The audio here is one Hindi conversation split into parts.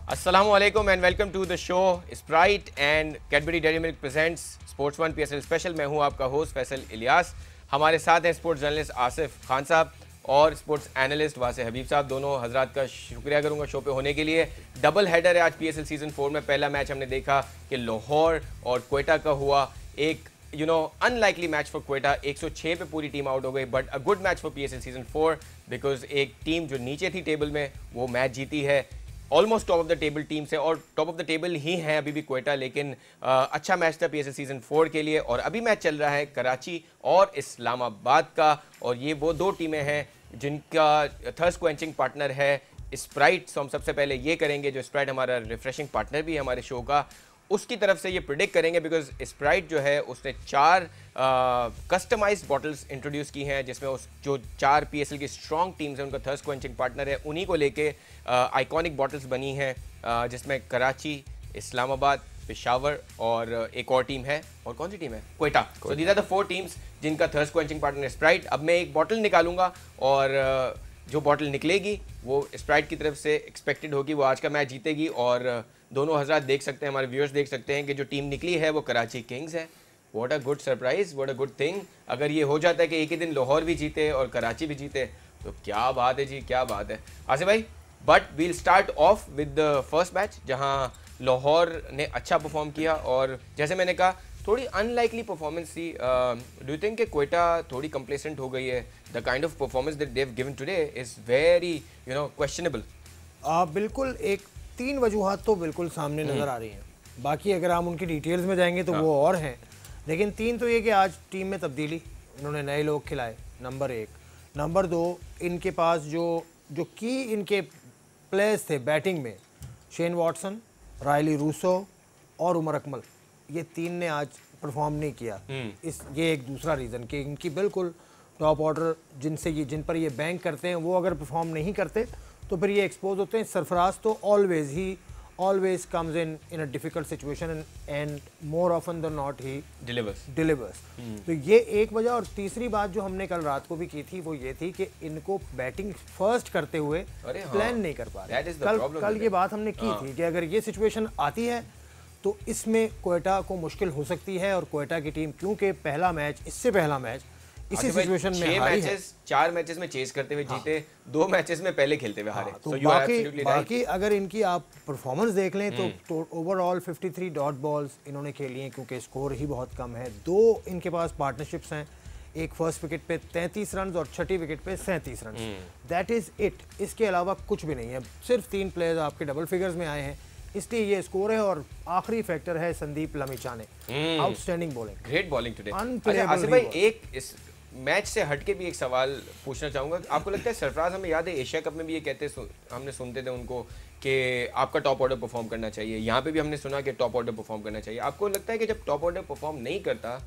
Assalamualaikum and welcome to the show. Sprite and Cadbury Dairy Milk presents Sports One PSL Special. मैं हूं आपका होस्ट फैसल इलियास. हमारे साथ हैं स्पोर्ट्स जर्नलिस्ट आसिफ खान साहब और स्पोर्ट्स एनालिस्ट वासे हबीब साहब. दोनों हजरात का शुक्रिया करूंगा शो पे होने के लिए. डबल हेडर है आज PSL सीजन 4 में. पहला मैच हमने देखा कि लाहौर और क्वेटा का हुआ. एक अनलाइकली मैच फॉर क्वेटा. 106 पे पूरी टीम आउट हो गई, but a good match for PSL season 4 because एक टीम जो नीचे थी टेबल में वो मैच जीती है. Almost top of the table team से, और टॉप ऑफ द टेबल ही है अभी भी क्वेटा, लेकिन अच्छा मैच था PSL सीजन 4 के लिए. और अभी मैच चल रहा है कराची और इस्लामाबाद का, और ये वो दो टीमें हैं जिनका थर्स्ट क्वेंचिंग पार्टनर है स्प्राइट. तो हम सबसे पहले ये करेंगे, जो स्प्राइट हमारा रिफ्रेशिंग पार्टनर भी है हमारे शो का, उसकी तरफ से ये प्रिडिक्ट करेंगे बिकॉज स्प्राइट जो है उसने 4 कस्टमाइज्ड बॉटल्स इंट्रोड्यूस की हैं, जिसमें उस जो 4 PSL की स्ट्रॉन्ग टीम्स हैं उनका थर्स्ट क्वेंचिंग पार्टनर है, उन्हीं को लेके आइकॉनिक बॉटल्स बनी हैं, जिसमें कराची, इस्लामाबाद, पेशावर और एक और टीम है. और कौन सी टीम है? Quetta. So these are the 4 teams जिनका थर्स्ट क्वेंचिंग पार्टनर स्प्राइट. अब मैं एक बॉटल निकालूंगा और जो बॉटल निकलेगी वो स्प्राइट की तरफ से एक्सपेक्टेड होगी, वो आज का मैच जीतेगी. और दोनों हजरात देख सकते हैं, हमारे व्यूअर्स देख सकते हैं कि जो टीम निकली है वो कराची किंग्स है. What a good surprise, what a good thing. अगर ये हो जाता है कि एक ही दिन लाहौर भी जीते और कराची भी जीते तो क्या बात है जी, क्या बात है आसिफ भाई. But we'll start off with the first match, जहां लाहौर ने अच्छा परफॉर्म किया और जैसे मैंने कहा थोड़ी अनलाइकली परफॉर्मेंस थी. डू यू थिंक कि क्वेटा थोड़ी कंप्लेसेंट हो गई है? The kind of performance that they have given today is very questionable. बिल्कुल एक 3 वजूहात तो बिल्कुल सामने नज़र आ रही हैं. बाकी अगर हम उनकी डिटेल्स में जाएंगे तो वो और हैं, लेकिन 3 तो ये कि आज टीम में तब्दीली, इन्होंने नए लोग खिलाए, नंबर 1. नंबर 2, इनके पास जो की इनके प्लेयर्स थे बैटिंग में, शेन वॉटसन, रायली रूसो और उमर अकमल, ये 3 ने आज परफॉर्म नहीं किया. ये एक दूसरा रीज़न कि इनकी बिल्कुल टॉप ऑर्डर जिन पर ये बैंक करते हैं वो अगर परफॉर्म नहीं करते तो फिर ये एक्सपोज होते हैं. सरफराज तो always comes in a difficult situation and more often than not he delivers. तो ये एक वजह. और तीसरी बात जो हमने कल रात को भी की थी वो ये थी कि इनको बैटिंग फर्स्ट करते हुए प्लान नहीं कर पा रहे. कल ये बात हमने की थी कि अगर ये सिचुएशन आती है तो इसमें क्वेटा को मुश्किल हो सकती है. और क्वेटा की टीम क्योंकि इससे पहला मैच इसी सिचुएशन में हारी है. 4 मैचेस में चेस करते हुए जीते, 2 मैचेस में पहले खेलते हुए हारे. तो बाकी अगर इनकी आप परफॉर्मेंस देख लें तो ओवरऑल 53 डॉट बॉल्स इन्होंने खेली हैं, क्योंकि स्कोर ही बहुत कम है. 2 इनके पास पार्टनरशिप्स हैं, एक फर्स्ट विकेट पे 33 रन और छठी विकेट पे 37 रन. That is it. इसके अलावा कुछ भी नहीं है. सिर्फ 3 प्लेयर्स आपके डबल फिगर्स में आए हैं, इसलिए ये स्कोर है. और आखिरी फैक्टर है Sandeep Lamichhane, outstanding bowling, great bowling today. Asif भाई, एक इस मैच से हटके भी एक सवाल पूछना चाहूँगा. आपको लगता है सरफराज, हमें याद है एशिया कप में भी ये कहते हमने सुनते थे उनको कि आपका टॉप ऑर्डर परफॉर्म करना चाहिए, यहाँ पे भी हमने सुना कि टॉप ऑर्डर परफॉर्म करना चाहिए. आपको लगता है कि जब टॉप ऑर्डर परफॉर्म नहीं करता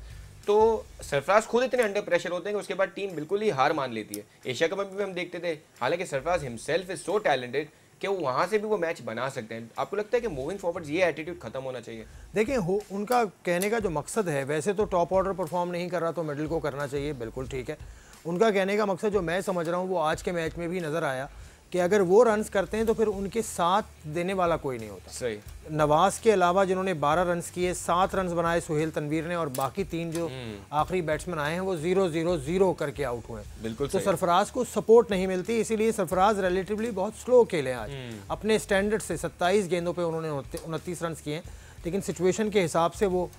तो सरफराज खुद इतने अंडर प्रेशर होते हैं कि उसके बाद टीम बिल्कुल ही हार मान लेती है? एशिया कप में भी हम देखते थे, हालांकि Sarfaraz himself is so talented कि वहाँ से भी वो मैच बना सकते हैं. आपको लगता है कि मूविंग फॉरवर्ड ये एटीट्यूड खत्म होना चाहिए? देखिए, उनका कहने का जो मकसद है, वैसे तो टॉप ऑर्डर परफॉर्म नहीं कर रहा तो मिडिल को करना चाहिए, बिल्कुल ठीक है. उनका कहने का मकसद जो मैं समझ रहा हूँ वो आज के मैच में भी नज़र आया कि अगर वो रन्स करते हैं तो फिर उनके साथ देने वाला कोई नहीं होता. सही. नवाज के अलावा जिन्होंने 12 रन्स किए, 7 रन्स बनाए सुहेल तनवीर ने, और बाकी 3 जो आखिरी बैट्समैन आए हैं वो 0-0-0 करके आउट हुए. बिल्कुल. तो सरफराज को सपोर्ट नहीं मिलती, इसीलिए सरफराज रिलेटिवली बहुत स्लो खेले आज. अपने स्टैंडर्ड से 27 गेंदों पर उन्होंने 29 रन किए, लेकिन सिचुएशन के हिसाब से वो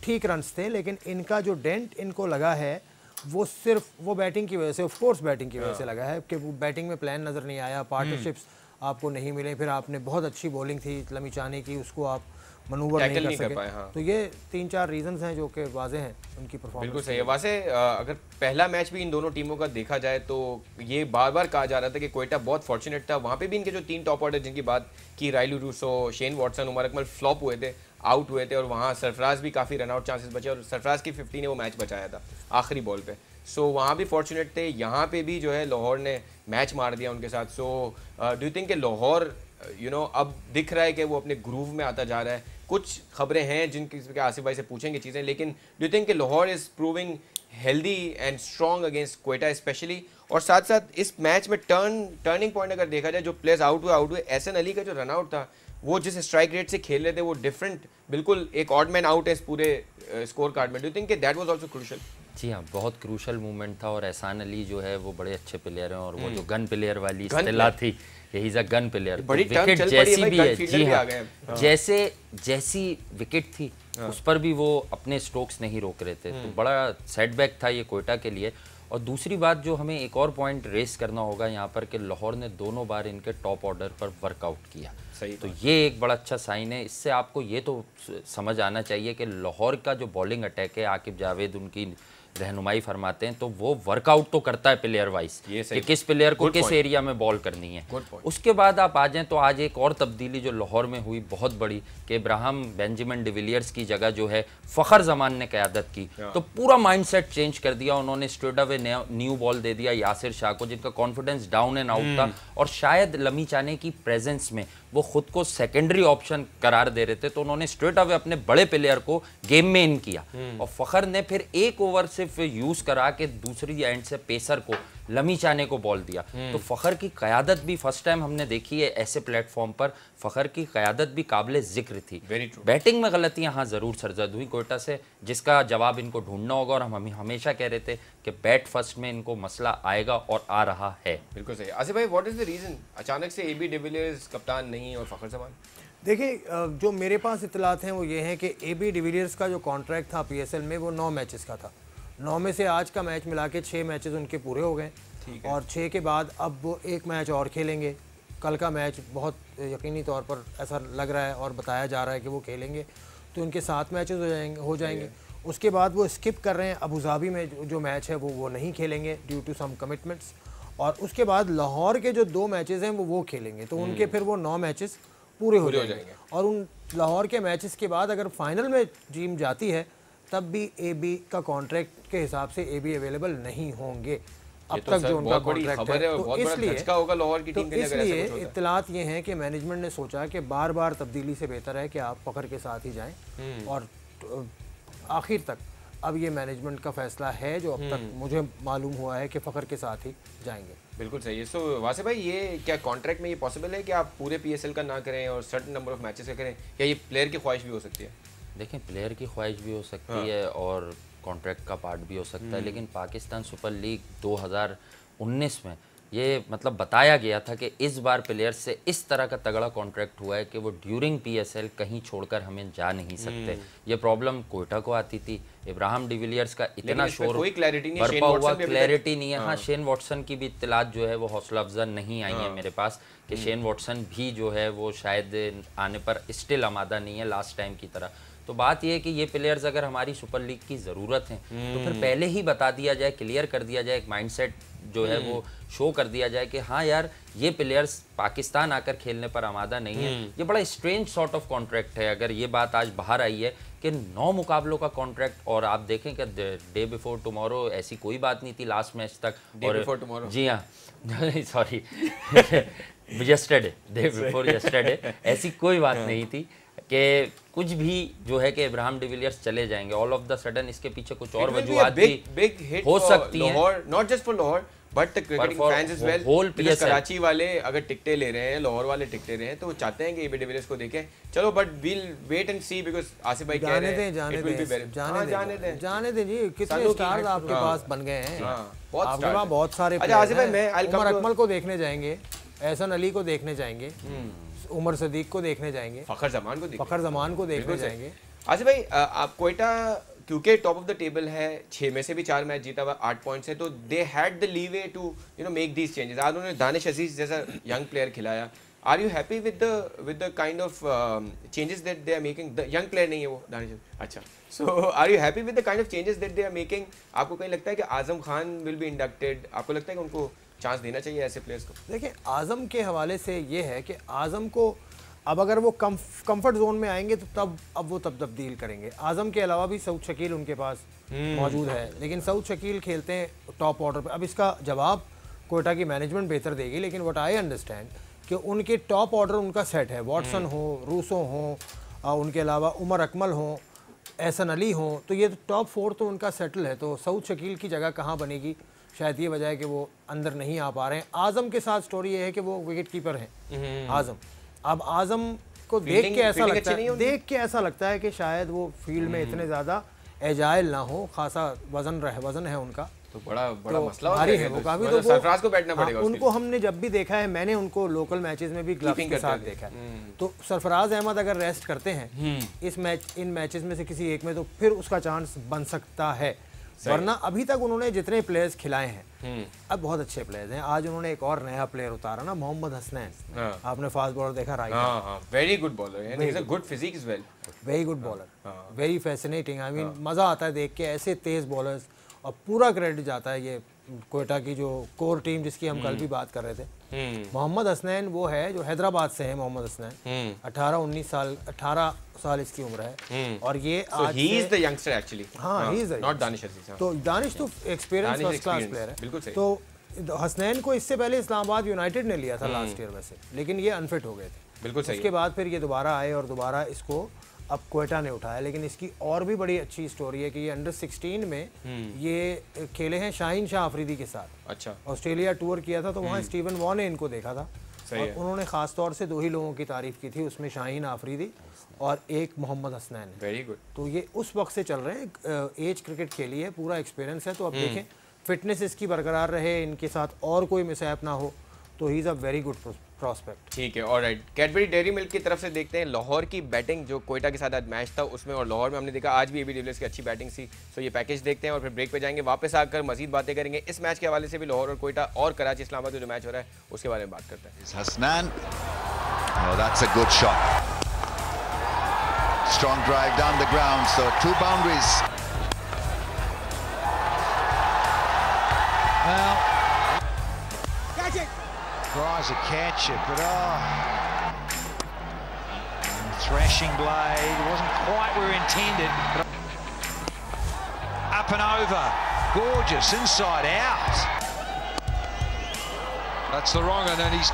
ठीक रन्स थे. लेकिन इनका जो डेंट इनको लगा है वो सिर्फ वो बैटिंग की वजह से, ऑफ कोर्स बैटिंग की वजह से लगा है कि वो बैटिंग में प्लान नज़र नहीं आया, पार्टनरशिप्स आपको नहीं मिले, फिर आपने बहुत अच्छी बॉलिंग थी लमिचाने की, उसको आप मनूवर नहीं कर सके. तो ये 3-4 रीजंस हैं जो कि वाजे हैं उनकी परफॉर्मेंस. बिल्कुल सही है. वासे, अगर पहला मैच भी इन दोनों टीमों का देखा जाए तो ये बार बार कहा जा रहा था कि क्वेटा बहुत फॉर्चुनेट था. वहाँ पे भी इनके जो 3 टॉप ऑर्डर जिनकी बात की, Rilee Rossouw, Shane Watson, Umar Akmal, flop हुए थे, आउट हुए थे. और वहाँ सरफराज भी काफ़ी रनआउट चांसेस बचे और सरफराज की 50 ने वो मैच बचाया था आखिरी बॉल पे. सो वहाँ भी फॉर्चुनेट थे. यहाँ पे भी जो है लाहौर ने मैच मार दिया उनके साथ. सो डू यू थिंक कि लाहौर अब दिख रहा है कि वो अपने ग्रूव में आता जा रहा है? कुछ खबरें हैं जिनकी आसिफ भाई से पूछेंगे चीज़ें, लेकिन डू यू थिंक कि Lahore is proving healthy and strong against Quetta specially? और साथ साथ इस मैच में टर्निंग पॉइंट अगर देखा जाए, जो प्लेयर्स आउट हुए, एहसन अली का जो रन आउट था, वो जिस स्ट्राइक रेट से खेल रहे थे वो डिफरेंट, बिल्कुल एक ऑड मैन आउट है इस पूरे स्कोर कार्ड में। Do you think that was also crucial? जी हाँ, बहुत क्रूशल मूवमेंट था और एहसान अली जो है वो बड़े अच्छे प्लेयर हैं और वो जो गन प्लेयर वाली इस्तिलाह थी, यही is a gun player. Wicket जैसी भी है, जी हाँ, जैसी विकेट थी उस पर भी वो अपने स्ट्रोक्स नहीं रोक रहे थे, तो बड़ा सेटबैक था ये कोयटा के लिए। और दूसरी बात जो हमें एक और पॉइंट रेस करना होगा यहाँ पर कि लाहौर ने दोनों बार इनके टॉप ऑर्डर पर वर्कआउट किया, तो ये एक बड़ा अच्छा साइन है। इससे आपको ये तो समझ आना चाहिए कि लाहौर का जो बॉलिंग अटैक है, आकिब जावेद उनकी रहनुमाई फरमाते हैं, तो वो वर्कआउट तो करता है प्लेयर वाइज कि किस प्लेयर को किस एरिया में बॉल करनी है। उसके बाद आप आ जाएं तो आज एक और तब्दीली जो लाहौर में हुई बहुत बड़ी कि इब्राहिम बेंजामिन डिविलियर्स की जगह जो है फ़खर जमान ने क़यादत की, तो पूरा माइंडसेट चेंज कर दिया उन्होंने। स्ट्रेट अवे न्यू बॉल दे दिया यासिर शाह को, जिनका कॉन्फिडेंस डाउन एंड आउट था, और शायद लमी चाने की प्रेजेंस में वो खुद को सेकेंडरी ऑप्शन करार दे रहे थे, तो उन्होंने स्ट्रेट अवे अपने बड़े प्लेयर को गेम में इन किया। और फ़खर ने फिर एक ओवर सिर्फ यूज करा के दूसरी एंड से पेसर को लमी चाने को बॉल दिया। तो फ़खर की क़यादत भी फर्स्ट टाइम हमने देखी है ऐसे प्लेटफॉर्म पर, फ़खर की क़यादत भी काबिल ज़िक्र थी। बैटिंग में गलतियां हाँ ज़रूर सरजद हुई कोयटा से, जिसका जवाब इनको ढूंढना होगा, और हम हमेशा कह रहे थे कि बैट फर्स्ट में इनको मसला आएगा और आ रहा है। बिल्कुल सही। आसिफ भाई, व्हाट इज द रीज़न अचानक से AB डिविलियर्स कप्तान नहीं और फ़खर जमान? देखिए, जो मेरे पास इतलात हैं वो ये हैं कि AB डिविलियर्स का जो कॉन्ट्रैक्ट था PSL में वो 9 मैचेस का था। 9 में से आज का मैच मिला के 6 मैचेस उनके पूरे हो गए, और 6 के बाद अब वो एक मैच और खेलेंगे। कल का मैच बहुत यकीनी तौर पर ऐसा लग रहा है और बताया जा रहा है कि वो खेलेंगे, तो उनके 7 मैचेस हो जाएंगे। उसके बाद वो स्किप कर रहे हैं, अबू धाबी में जो मैच है वो नहीं खेलेंगे ड्यू टू सम कमिटमेंट्स, और उसके बाद लाहौर के जो 2 मैचेस हैं वो खेलेंगे, तो उनके फिर वो 9 मैचेस पूरे हो जाएंगे। और उन लाहौर के मैचेस के बाद अगर फाइनल में टीम जाती है तब भी AB का कॉन्ट्रैक्ट के हिसाब से AB अवेलेबल नहीं होंगे अब तक जो उनका कॉन्ट्रैक्ट है। तो इसलिए इत्तलात ये हैं कि मैनेजमेंट ने सोचा कि बार बार तब्दीली से बेहतर है कि आप फ़खर के साथ ही जाएं, और आखिर तक अब ये मैनेजमेंट का फैसला है जो अब तक मुझे मालूम हुआ है कि फ़खर के साथ ही जाएंगे। बिल्कुल सही है। सो वासिफ भाई, ये क्या कॉन्ट्रैक्ट में ये पॉसिबल है कि आप पूरे PSL का ना करें और सर्टेन नंबर ऑफ मैचेस का करें, या ये प्लेयर की ख्वाहिश भी हो सकती है? देखें, प्लेयर की ख्वाहिश भी हो सकती है और कॉन्ट्रैक्ट का पार्ट भी हो सकता है, लेकिन पाकिस्तान सुपर लीग 2019 में ये मतलब बताया गया था कि इस बार प्लेयर से इस तरह का तगड़ा कॉन्ट्रैक्ट हुआ है कि वो ड्यूरिंग PSL कहीं छोड़कर हमें जा नहीं सकते। ये प्रॉब्लम कोयटा को आती थी, इब्राहिम डिविलियर्स का इतना शोर बरपा हुआ, क्लैरिटी नहीं है। हाँ, शेन वॉटसन की भी इत्तलात जो है वो हौसला अफजा नहीं आई है मेरे पास कि शेन वॉटसन भी जो है वो शायद आने पर स्टिल आमादा नहीं है लास्ट टाइम की तरह। तो बात यह है कि ये प्लेयर्स अगर हमारी सुपर लीग की ज़रूरत है तो फिर पहले ही बता दिया जाए, क्लियर कर दिया जाए, एक माइंडसेट जो है वो शो कर दिया जाए कि हाँ यार ये प्लेयर्स पाकिस्तान आकर खेलने पर आमादा नहीं है। ये बड़ा स्ट्रेंज सॉर्ट ऑफ कॉन्ट्रैक्ट है। अगर ये बात आज बाहर आई है कि 9 मुकाबलों का कॉन्ट्रैक्ट, और आप देखें कि डे बिफोर टुमारो ऐसी कोई बात नहीं थी लास्ट मैच तक, और जी हाँ sorry yesterday, day before yesterday, ऐसी कोई बात नहीं थी कि कुछ भी जो है कि इब्राहिम डिविलियर्स चले जाएंगे ऑल ऑफ द सडन। इसके पीछे कुछ और वजूहात भी हो सकती हैं, not just for Lahore but the cricketing fans as well. Karachi वाले अगर टिकटें ले रहे हैं, लाहौर वाले टिकटें ले रहे हैं, तो वो चाहते हैं कि AB डिविलियर्स को देखें। चलो, but we'll wait and see, because Asif भाई कह रहे हैं जाने दें जी। कितने स्टार्स आपके पास बन गए हैं, आपके पास बहुत सारे। अच्छा आसिफ भाई, मैं उमर अकमल को देखने जाएंगे, एहसन अली को देखने जाएंगे, उमर सदीक को देखने जाएंगे, फ़खर जमान को देखने जाएंगे। आसिफ भाई, आप कोयटा क्योंकि टॉप ऑफ द टेबल है, 6 में से भी 4 मैच जीता हुआ, 8 पॉइंट्स है, तो they had the leeway to make these changes. आज उन्होंने दानिश अजीज जैसा यंग प्लेयर खिलाया। Are you happy with the kind of changes that they are making? The young player नहीं है वो, दानिश। अच्छा, so are you happy with the kind of changes that they are making? आपको कहीं लगता है कि Azam Khan will be inducted? आपको लगता है कि उनको चांस देना चाहिए ऐसे प्लेयर्स को? देखिए, आजम के हवाले से ये है कि आजम को अब अगर वो कंफर्ट जोन में आएंगे तो तब तब्दील करेंगे। आजम के अलावा भी सऊद शकील उनके पास मौजूद है, लेकिन सऊद शकील खेलते हैं टॉप ऑर्डर पे। अब इसका जवाब कोयटा की मैनेजमेंट बेहतर देगी, लेकिन व्हाट आई अंडरस्टैंड कि उनके टॉप ऑर्डर उनका सेट है। वॉटसन हो, रूसो हो, उनके अलावा उमर अकमल हो, एहसन अली हो, तो ये टॉप 4 तो उनका सेटल है। तो सऊद शकील की जगह कहाँ बनेगी शायद ये वजह है कि वो अंदर नहीं आ पा रहे हैं। आजम के साथ स्टोरी ये है कि वो विकेट कीपर हैं आजम। अब आजम को देख के ऐसा लगता है कि शायद वो फील्ड में इतने ज़्यादा एजाइल ना हो, खासा वजन है उनका, तो बड़ा मसला भारी है वो काफी। तो सरफराज को बैठना पड़ेगा। उनको हमने जब भी देखा है, मैंने उनको लोकल मैचेस में भी ग्लव्स के साथ देखा है, तो सरफराज अहमद अगर रेस्ट करते हैं इन मैचेस में से किसी एक में, तो फिर उसका चांस बन सकता है। वरना अभी तक उन्होंने जितने प्लेयर्स खिलाए हैं अब बहुत अच्छे प्लेयर्स हैं। आज उन्होंने एक और नया प्लेयर उतारा ना, मोहम्मद हसनैन। आपने फास्ट बॉलर देखा? Right, very good bowler, he is a good physique as well, very good bowler, very fascinating. I mean मजा आता है देख के ऐसे तेज बॉलर्स। और पूरा क्रेडिट जाता है ये कोयटा की जो कोर टीम जिसकी हम कल भी बात कर रहे थे। मोहम्मद हसनैन वो है जो हैदराबाद से है। मोहम्मद हसनैन 18 साल इसकी उम्र है और ये आज he is the youngster actually. हाँ, ही इज नॉट दानिश अजीज। तो दानिश तो एक्सपीरियंस फर्स्ट क्लास प्लेयर है, बिल्कुल सही। तो हसनैन को इससे पहले इस्लामाबाद यूनाइटेड ने लिया था लास्ट ईयर वैसे, लेकिन ये अनफिट हो गए थे। बिल्कुल सही। उसके बाद फिर ये दोबारा आए और दोबारा इसको अब कोयटा ने उठाया। लेकिन इसकी और भी बड़ी अच्छी स्टोरी है कि ये अंडर 16 में ये खेले हैं शाहीन शाह अफरीदी के साथ। अच्छा। ऑस्ट्रेलिया टूर किया था तो वहाँ स्टीवन वॉ ने इनको देखा था और उन्होंने खास तौर से 2 ही लोगों की तारीफ की थी, उसमें शाहीन आफरीदी और एक मोहम्मद हसनैन। Very good. तो ये उस वक्त से चल रहे हैं, एज क्रिकेट खेली है, पूरा एक्सपीरियंस है। तो अब देखें फिटनेस इसकी बरकरार रहे, इनके साथ और कोई मिसहैप ना हो, तो he is a very good prospect. ठीक है, ऑलराइट। कैडबरी डेयरी मिल्क की तरफ से देखते हैं लाहौर की बैटिंग, जो कोयटा के साथ आज मैच था उसमें, और लाहौर में हमने देखा आज भी एबी डिविलियर्स की अच्छी बैटिंग थी। सो ये पैकेज देखते हैं और फिर ब्रेक पे जाएंगे, वापस आकर मजीद बातें करेंगे इस मैच के हवाले से भी, लाहौर और कोयटा और कराची इस्लामाबाद जो मैच हो रहा है उसके बारे में बात करते हैं। Hasnain, oh, that's a good shot. Strong drive down the ground, so 2 boundaries. Well, catch it. Tries to catch it, but thrashing blade wasn't quite where intended. But up and over, gorgeous inside out. That's the wrong one, and he's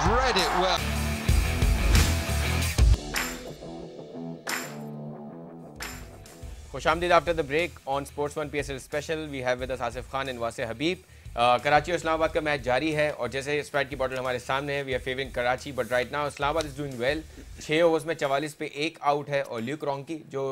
read it well. खुशामदीद after the break on sports 1 PSL special. We have with us Asif Khan and Wasay Habib. Karachi और इस्लामाबाद का मैच जारी है और जैसे स्प्राइट की बॉटल हमारे सामने है, we are favouring Karachi, but right now Islamabad is doing well. 6 overs में 44 पे 1 आउट है और ल्यूक रॉन्की जो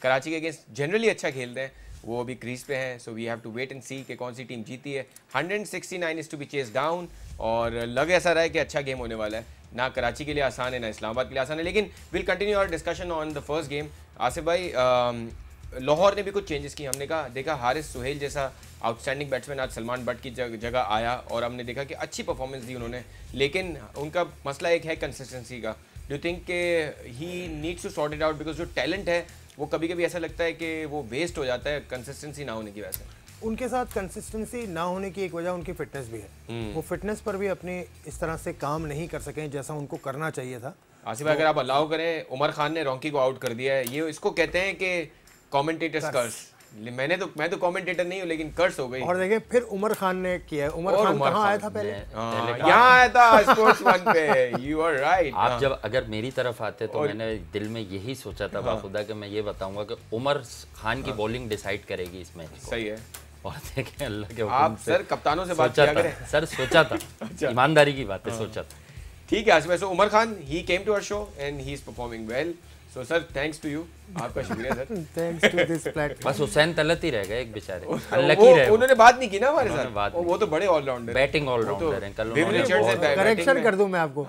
कराची के अगेंस्ट जनरली अच्छा खेलते हैं वो अभी क्रीज पे हैं। So we have to wait and see कि कौन सी टीम जीती है। 169 is to be chase down और लग ऐसा रहा है कि अच्छा गेम होने वाला है, ना कराची के लिए आसान है ना इस्लामाबाद के लिए आसान है। लेकिन will continue our discussion on the first game. Asif भाई, लाहौर ने भी कुछ चेंजेस किए, हमने देखा हारिस सुहेल जैसा आउटस्टैंडिंग बैट्समैन आज सलमान बट की जगह आया और हमने देखा कि अच्छी परफॉर्मेंस दी उन्होंने, लेकिन उनका मसला एक है कंसिस्टेंसी का। डू यू थिंक कि he needs to sort it out, because जो टैलेंट है वो कभी कभी ऐसा लगता है कि वो वेस्ट हो जाता है कंसिस्टेंसी ना होने की वजह से। उनके साथ कंसिस्टेंसी ना होने की एक वजह उनकी फिटनेस भी है। वो फिटनेस पर भी अपनी इस तरह से काम नहीं कर सके जैसा उनको करना चाहिए था। आसिफ, अगर आप अलाउ करें, उमर खान ने रॉन्की को आउट कर दिया है, ये इसको कहते हैं कि कमेंटेटर्स कर्स। मैं तो कमेंटेटर नहीं हूँ, लेकिन कर्स हो गई। और देखिए फिर उमर खान ने किया है। उमर खान कहाँ आया था पहले? यहाँ आया था स्पोर्ट्स 1 पे। You are right. आप जब अगर मेरी तरफ आते तो मैंने दिल में यही सोचा था बाखुदा कि मैं ये बताऊंगा कि उमर खान की बॉलिंग डिसाइड करेगी इस मैच को। सही है। और देखें अल्लाह के हुक्म आप सर कप्तानों से बात किया करें। सर सोचा था, ईमानदारी की बात है, सोचा था। ठीक है Asif, so Umar Khan he came to our show and he is performing well. So sir thanks to you, आपका शुक्रिया sir. Thanks to this platform. बस हुसैन तलत ही रह गए एक बेचारे, अनलकी रहे। उन्होंने बात नहीं की ना हमारे साथ। वो तो बड़े ऑलराउंडर, बैटिंग ऑलराउंडर हैं। कल करेक्शन कर दूं मैं आपको,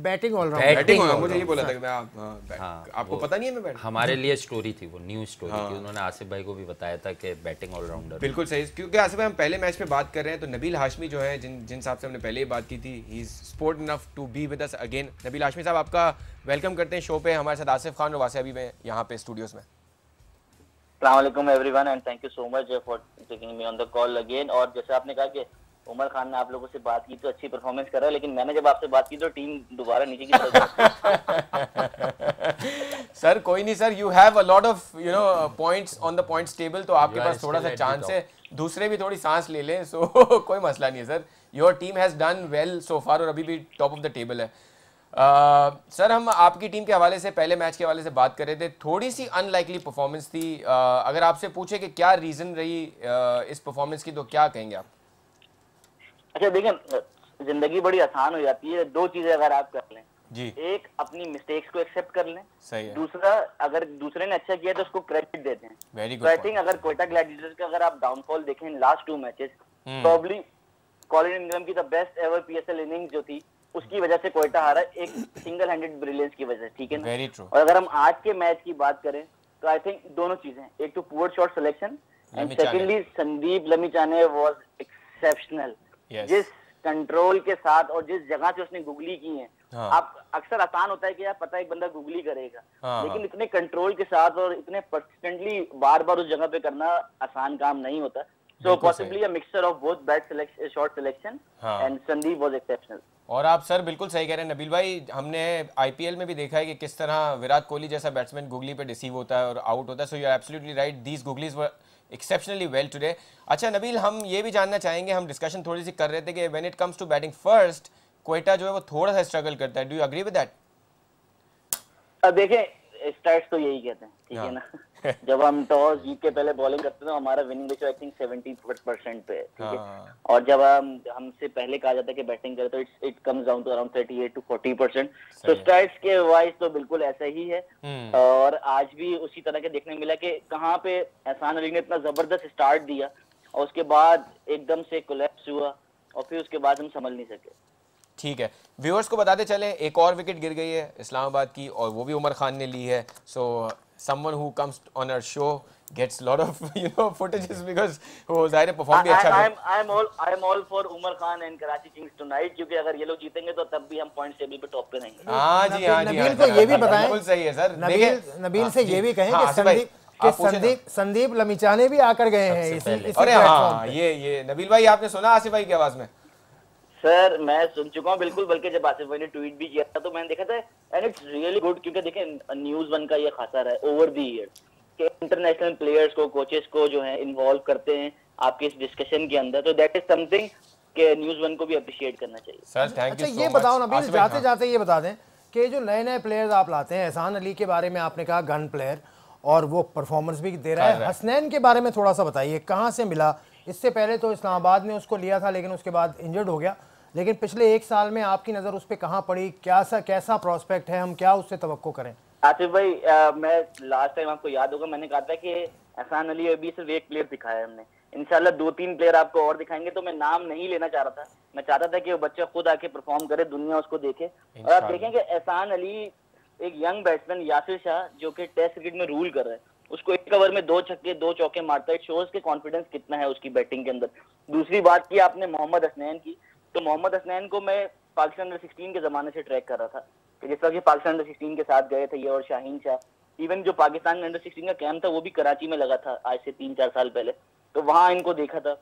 बैटिंग ऑलराउंडर। मुझे ये बोला था कि मैं आपको पता नहीं है मैं बैट। हमारे लिए स्टोरी थी, वो न्यू स्टोरी थी। उन्होंने आसिफ भाई को भी बताया था कि बैटिंग ऑलराउंडर। बिल्कुल सही, क्योंकि आसिफ भाई हम पहले मैच पे बात कर रहे हैं तो नबील हाशमी जो है, जिन साहब से हमने पहले ही बात की थी, he is sport enough to be with us again. Nabeel Hashmi sahab, आपका वेलकम करते हैं शो पे। हमारे साथ आसिफ खान और वासे हबीब हैं यहाँ पे स्टूडियोज में। अस्सलाम वालेकुम everyone and thank you so much for taking me on the call again. और जैसे आपने कहा कि उमर खान ने आप लोगों से बात की तो अच्छी परफॉर्मेंस कर रहा है, लेकिन मैंने जब आपसे बात की तो टीम दोबारा नीचे की तरफ। सर कोई नहीं sir, you have a lot of points on the points table, तो आपके पास थोड़ा सा चांस है, दूसरे भी थोड़ी सांस ले लें। सो कोई मसला नहीं है sir, your team has done well so far और अभी भी टॉप ऑफ द टेबल है। सर हम आपकी टीम के हवाले से, पहले मैच के हवाले से बात कर रहे थे, थोड़ी सी अनलाइकली परफॉर्मेंस थी। अगर आपसे पूछे कि क्या रीज़न रही इस परफॉर्मेंस की, तो क्या कहेंगे आप? अच्छा देखें, जिंदगी बड़ी आसान हो जाती है, दो चीजें अगर आप कर लें जी। एक, अपनी मिस्टेक्स को एक्सेप्ट कर लें। सही है। दूसरा, अगर दूसरे ने अच्छा किया तो उसको क्रेडिट देते हैं। वेरी तो आई गुड। थिंक अगर कोयटा ग्लैडिएटर्स का अगर आप डाउनफॉल देखें last 2 matches, probably Colin Ingram की the best ever PSL innings जो थी उसकी वजह से कोयटा हारा, एक सिंगल हैंडेड ब्रिलियंस की वजह से, ठीक है ना। Very true. और अगर हम आज के मैच की बात करें तो आई थिंक दोनों चीजें, एक तो poor shot selection and secondly Sandeep Lamichhane was exceptional. जिस कंट्रोल के साथ और जिस जगह से उसने गुगली की है, आप अक्सर आसान होता है कि यार पता है एक बंदा गुगली करेगा, लेकिन इतने कंट्रोल के साथ और इतने परसिस्टेंटली बार बार उस जगह पे करना आसान काम नहीं होता। So possibly a mixture of both bad shot selection and Sandeep was exceptional. और आप सर बिल्कुल सही कह रहे हैं नबील भाई, हमने आईपीएल में भी देखा है कि किस तरह विराट कोहली जैसा बैट्समैन गुगली पे डिसीव होता है और आउट होता है। So you are absolutely right, these googlies were exceptionally well today. अच्छा नबील, हम ये भी जानना चाहेंगे, हम डिस्कशन थोड़ी सी कर रहे थे कि when it comes to batting first Quetta जो है वो थोड़ा सा स्ट्रगल करता है। Do you agree with that? देखें, स्टैट्स तो यही कहते हैं, ठीक है ना। जब हम टॉस जीत के पहले बॉलिंग करते हैं तो हमारा विनिंग रेशियो आई थिंक 70% पे है, ठीक है। और जब हमसे पहले कहा जाता है कि बैटिंग करें तो it comes down to around 38 to 40%। तो स्टैट्स के वाइज तो बिल्कुल ऐसा ही है। और आज भी उसी तरह के देखने मिला कि कहाँ पे एहसान अली ने इतना जबरदस्त स्टार्ट दिया और उसके बाद एकदम से कोलैप्स हुआ और फिर उसके बाद हम समझ नहीं सके। ठीक है, व्यूअर्स को बताते चलें एक और विकेट गिर गई है इस्लामाबाद की और वो भी उमर खान ने ली है। सो someone who comes on our show gets lot of footages because वो ज़ाहिर परफॉर्म भी अच्छा I am all for Umar Khan and Karachi Kings tonight, क्योंकि अगर ये लोग जीतेंगे तो तब भी हम पॉइंट टेबल पे टॉप पे रहेंगे। हाँ जी, हाँ जी। नबील को ये भी बताएं, बिल्कुल सही है सर। नबील से ये भी कहें कि संदीप लमिचाने भी आकर गए हैं इसी अरे हाँ, ये नबील भाई आपने सुना आसिफ भाई की आवाज में? सर मैं सुन चुका हूँ बिल्कुल, बल्कि जब आसिफ भाई ने ट्वीट भी किया था तो मैंने देखा था एंड इट्स रियली गुड, क्योंकि देखें न्यूज़ वन का ये खासा रहा है ओवर द ईयर्स कि इंटरनेशनल प्लेयर्स को, कोचेस को जो है इन्वॉल्व करते हैं आपके इस डिस्कशन के अंदर, तो दैट इज समथिंग कि न्यूज़ वन को भी अप्रिशिएट करना चाहिए। Sir thank you so much. ये बताओ नबील, जाते जाते ये बता दें कि जो नए नए प्लेयर्स आप लाते हैं, एहसान अली के बारे में आपने कहा गन प्लेयर और वो परफॉर्मेंस भी दे रहा है, हसनैन के बारे में थोड़ा सा बताइए, कहाँ से मिला? इससे पहले तो इस्लामाबाद ने उसको लिया था लेकिन उसके बाद इंजर्ड हो गया, लेकिन पिछले एक साल में आपकी नज़र उस पर कहाँ पड़ी? कैसा प्रोस्पेक्ट है, हम क्या उससे तवक्को करें? आसिफ भाई, मैं लास्ट टाइम आपको याद होगा मैंने कहा था कि एहसान अली अभी सिर्फ एक प्लेयर दिखाया हमने, इंशाल्लाह 2-3 प्लेयर आपको और दिखाएंगे। तो मैं नाम नहीं लेना चाह रहा था, मैं चाहता था कि वो बच्चा खुद आके परफॉर्म करे, दुनिया उसको देखे। और आप देखें कि एहसान अली एक यंग बैट्समैन यासिर शाह जो कि टेस्ट क्रिकेट में रूल कर रहा है, उसको एक ओवर में 2 छक्के 2 चौके मारता है, शोज के कॉन्फिडेंस कितना है उसकी बैटिंग के अंदर। दूसरी बात की आपने मोहम्मद हसनैन की, तो मोहम्मद हसनैन को मैं पाकिस्तान अंडर 16 के जमाने से ट्रैक कर रहा था कि जिस तरह के पाकिस्तान अंडर 16 के साथ गए थे ये और शाहीन शाह, इवन जो पाकिस्तान अंडर 16 का कैंप था वो भी कराची में लगा था आज से 3-4 साल पहले, तो वहां इनको देखा था,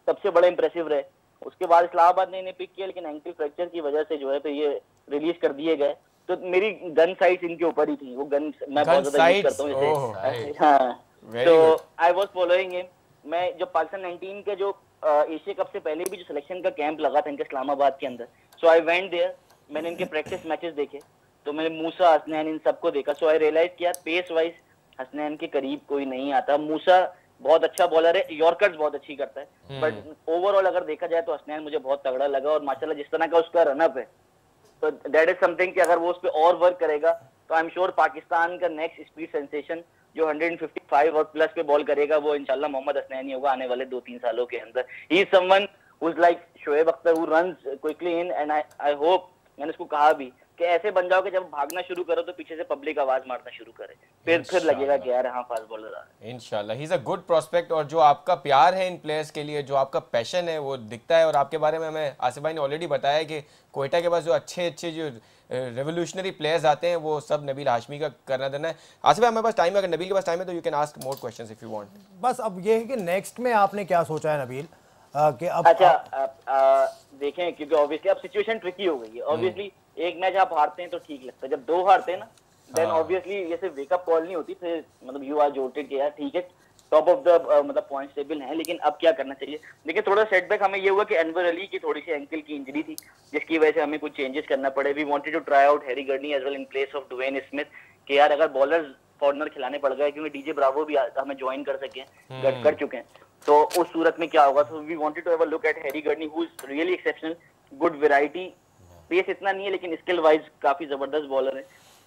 सबसे बड़ा इंप्रेसिव रहे। उसके बाद इस्लामाबाद ने इन्हें पिक किया लेकिन एंकल फ्रैक्चर की वजह से जो है तो ये रिलीज कर दिए गए। तो मेरी गन साइट्स इनके ऊपर ही थी, वो गन मैं बहुत ज्यादा यूज करता हूँ जैसे। हाँ, तो आई वाज फॉलोइंग हिम। मैं जो पाकिस्तान 19 के जो एशिया कप से पहले भी जो सिलेक्शन का कैंप लगा था इनके इस्लामाबाद के अंदर, सो आई वेंट देयर, मैंने इनके प्रैक्टिस मैचेस देखे, तो मैंने मूसा, हसनैन इन सबको देखा। सो आई रियलाइज किया पेस वाइज हसनैन के करीब कोई नहीं आता। मूसा बहुत अच्छा बॉलर है, यॉर्कर्स बहुत अच्छी करता है, बट ओवरऑल अगर देखा जाए तो हसनैन मुझे बहुत तगड़ा लगा। और माशाल्लाह जिस तरह का उसका रनअप है, तो दैट इज समथिंग कि अगर वो उस पर और वर्क करेगा तो आई एम श्योर पाकिस्तान का नेक्स्ट स्पीड सेंसेशन जो 155 और प्लस पे बॉल करेगा वो इंशाल्लाह मोहम्मद हसनैन ही होगा आने वाले 2-3 सालों के अंदर। He is someone who is like Shoaib Akhtar who runs quickly in, and I hope, मैंने उसको कहा भी कि ऐसे बन जाओ कि जब भागना शुरू करो तो पीछे से पब्लिक आवाज मारना शुरू करे, फिर लगेगा कि यार हाँ फास्ट बॉलर आ रहा है। इंशाल्लाह ही इज अ गुड प्रोस्पेक्ट। और जो आपका प्यार है इन प्लेयर्स के लिए, जो आपका पैशन है वो दिखता है। और आपके बारे में हमें आसिफ भाई ने ऑलरेडी बताया कि कोयटा के पास जो अच्छे जो रेवोल्यूशनरी प्लेयर्स आते हैं वो सब नबील हाशमी का करना देना है। आसिफ भाई हमारे पास टाइम है, अगर नबील के पास टाइम है तो you can ask more questions if you want. बस अब ये है कि नेक्स्ट में आपने क्या सोचा है नबील? कि अब अच्छा देखें, क्योंकि ऑब्वियसली अब सिचुएशन ट्रिकी हो गई है। ऑब्वियसली एक मैच आप हारते हैं तो ठीक लगता है, जब 2 हारते हैं ना देन ऑब्वियसली ये सिर्फ वेकअप कॉल नहीं होती, फिर मतलब यू आर जोटेड कि यार ठीक है टॉप ऑफ द मतलब पॉइंट टेबल है, लेकिन अब क्या करना चाहिए। लेकिन थोड़ा सेटबैक हमें ये हुआ कि अनवर अली की थोड़ी सी एंकल की इंजरी थी जिसकी वजह से हमें कुछ चेंजेस करना पड़े। We wanted to try out Harry Gurney as well in place of Dwayne Smith कि यार अगर बॉलर्स कॉर्नर खिलाने पड़ गए, क्योंकि डीजे ब्रावो भी हमें ज्वाइन कर सके, कर चुके हैं। तो उस सूरत में क्या होगा. So we wanted to have a look at Harry Gurney who is really exceptional, good variety, pace इतना नहीं है लेकिन स्किल वाइज काफी जबरदस्त बॉलर है.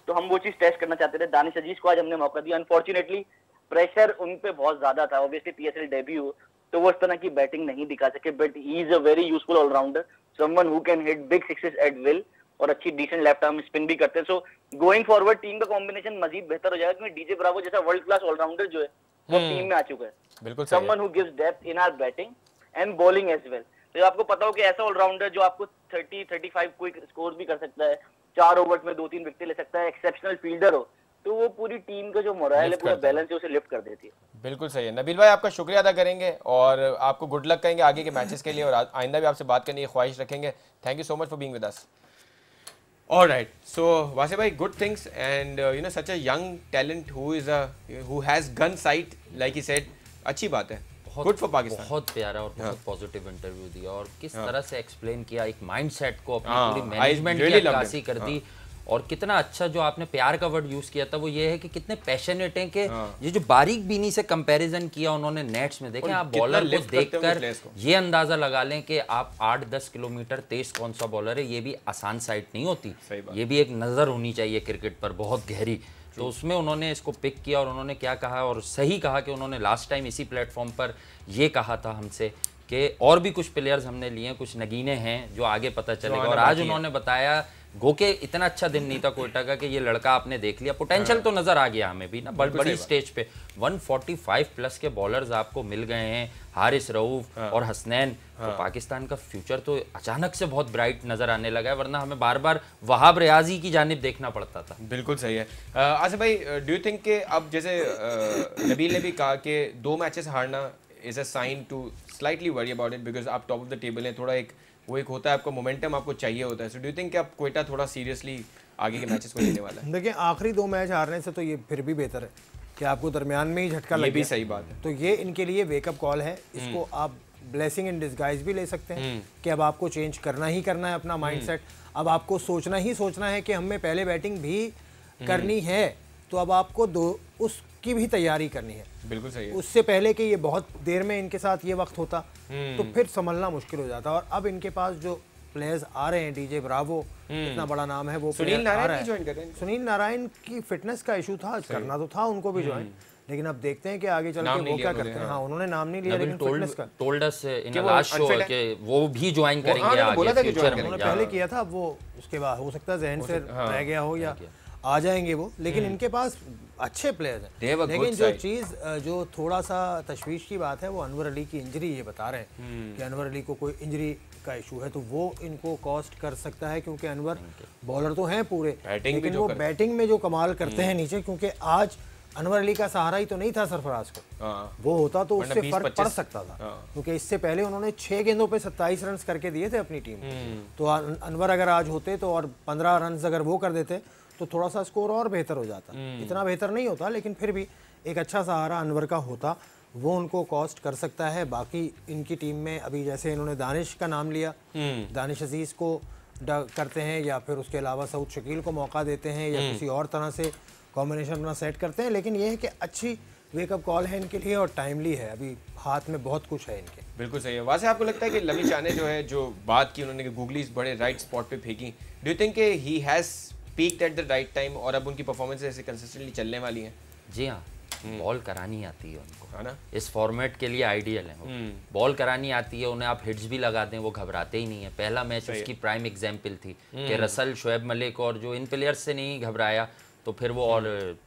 तो हम वो चीज टेस्ट करना चाहते थे. दानिश अजीज को आज हमने मौका दिया. अनफॉर्चुनेटली प्रेशर उन पे बहुत ज्यादा था. ऑब्वियसली पीएसएल डेब्यू तो वो इस तरह की बैटिंग नहीं दिखा सके, but he is a very useful allrounder, someone who can hit big sixes at will और अच्छी डिसेंट लेफ्ट आर्म स्पिन भी करते हैं. सो गोइंग फॉरवर्ड टीम का कॉम्बिनेशन मजीद बेहतर हो जाएगा क्योंकि डीजे ब्रावो जैसा वर्ल्ड क्लास ऑलराउंडर जो है वो टीम में आ चुका है. बिल्कुल someone who gives depth in our batting and bowling as well. तो आपको पता हो कि ऐसा ऑलराउंडर जो आपको 30-35 क्विक स्कोर भी कर सकता है, 4 ओवर्स में 2-3 विकेट ले सकता है, एक्सेप्शनल फील्डर हो, तो वो पूरी टीम का जो मोरल है, पूरा बैलेंस है, उसे लिफ्ट कर देती है. बिल्कुल सही है. नबील भाई आपका शुक्रिया अदा करेंगे और आपको गुड लक कहेंगे आगे के मैचेस के लिए और आइंदा भी आपसे बात करने की ख्वाहिश रखेंगे. Thank you so much for being with us. Alright, so Wase bhai, good things and such a young talent who has gun sight, like he said, अच्छी बात है. Good for Pakistan. बहुत प्यारा और बहुत पॉजिटिव इंटरव्यू दिया और किस तरह से एक्सप्लेन किया, एक माइंडसेट को अपनी पूरी मैनेजमेंट की अक्कासी कर दी. और कितना अच्छा जो आपने प्यार का वर्ड यूज किया था वो ये है कि कितने पैशनेट हैं कि ये जो बारीक बीनी से कंपैरिजन किया उन्होंने नेट्स में. देखें आप बॉलर को देखकर ये अंदाजा लगा लें कि आप 8-10 किलोमीटर तेज कौन सा बॉलर है. ये भी आसान साइट नहीं होती, ये भी एक नजर होनी चाहिए क्रिकेट पर बहुत गहरी. तो उसमें उन्होंने इसको पिक किया और उन्होंने क्या कहा और सही कहा कि उन्होंने लास्ट टाइम इसी प्लेटफॉर्म पर ये कहा था हमसे कि और भी कुछ प्लेयर्स हमने लिए हैं, कुछ नगीने हैं जो आगे पता चलेगा. और आज उन्होंने बताया गोके इतना अच्छा दिन नहीं था कोयटा का कि ये लड़का आपने देख लिया. पोटेंशियल तो नजर आ गया हमें भी ना बड़ी स्टेज पे. 145 प्लस के बॉलर्स आपको मिल गए हैं, हारिस रऊफ और हसनैन. तो पाकिस्तान का फ्यूचर तो अचानक से बहुत ब्राइट नजर आने लगा है, वरना हमें बार बार वहाब रियाजी की जानिब देखना पड़ता था. बिल्कुल सही है. आसिफ भाई, डू यू थिंक कि अब जैसे नबील ने भी कहा कि 2 मैचेस हारना is a sign to slightly worry about it because आप टॉप ऑफ द टेबल हैं, थोड़ा एक वो एक होता है आपको मोमेंटम आपको चाहिए होता है. सो डू यू थिंक कि अब कोयटा थोड़ा सीरियसली आगे के मैचेस को लेने वाला है? देखिए आखिरी 2 मैच हारने से तो ये फिर भी बेहतर है कि आपको दरमियान में ही झटका लगे. ये भी सही बात है. तो ये इनके लिए वेकअप कॉल है. इसको आप ब्लेसिंग इन डिस्गाइज भी ले सकते हैं कि अब आपको चेंज करना ही करना है अपना माइंडसेट. अब आपको सोचना ही सोचना है कि हमें पहले बैटिंग भी करनी है, तो अब आपको उसकी भी तैयारी करनी है. बिल्कुल सही है. उससे पहले कि ये बहुत देर में इनके साथ ये वक्त होता तो फिर संभलना मुश्किल हो जाता. और अब इनके पास जो प्लेयर्स आ रहे हैं, डीजे ब्रावो इतना बड़ा नाम है, वो सुनील नारायण ज्वाइन कर रहे हैं. सुनील नारायण की फिटनेस का इशू था, करना तो था उनको भी ज्वाइन, लेकिन अब देखते हैं कि आगे चल के वो क्या करते हैं. हाँ उन्होंने नाम नहीं लिया लेकिन फिटनेस का told us in last show कि वो भी ज्वाइन करेंगे आगे फ्यूचर में. उन्होंने पहले किया था, वो उसके बाद हो सकता है जहन से रह गया हो या आ जाएंगे वो. लेकिन इनके पास अच्छे प्लेयर्स हैं. लेकिन जो चीज़ जो थोड़ा सा तशवीश की बात है वो अनवर अली की इंजरी. ये बता रहे हैं कि अनवर अली को कोई इंजरी का इशू है, तो वो इनको कॉस्ट कर सकता है क्योंकि अनवर बॉलर तो हैं पूरे, लेकिन वो बैटिंग में जो कमाल करते हैं नीचे, क्योंकि आज अनवर अली का सहारा ही तो नहीं था सरफराज को. वो होता तो उससे फर्क पड़ सकता था, क्योंकि इससे पहले उन्होंने 6 गेंदों पे 27 रन करके दिए थे अपनी टीम. तो अनवर अगर आज होते तो और 15 रन अगर वो कर देते तो थोड़ा सा स्कोर और बेहतर हो जाता. इतना बेहतर नहीं होता लेकिन फिर भी एक अच्छा सहारा अनवर का होता, वो उनको कॉस्ट कर सकता है. बाकी इनकी टीम में अभी जैसे इन्होंने दानिश का नाम लिया, दानिश अजीज़ को करते हैं या फिर उसके अलावा सऊद शकील को मौका देते हैं या किसी और तरह से कॉम्बिनेशन अपना सेट करते हैं. लेकिन ये है कि अच्छी वेकअप कॉल है इनके लिए और टाइमली है. अभी हाथ में बहुत कुछ है इनके. बिल्कुल सही है. वैसे आपको लगता है कि लमी शाह ने जो है जो बात की उन्होंने गूगलीज बड़े राइट स्पॉट पे फेंकी, do you think he has peaked at the right time और अब उनकी परफॉर्मेंस ऐसे कंसिस्टेंटली चलने वाली है? जी हाँ, बॉल करानी आती है उनको, है ना. इस फॉर्मेट के लिए आइडियल है. बॉल करानी आती है उन्हें, आप हिट्स भी लगा दें वो घबराते ही नहीं है. पहला मैच उसकी प्राइम एग्जाम्पल थी कि रसल, शोएब मलिक और जो इन प्लेयर्स से नहीं घबराया तो फिर वो और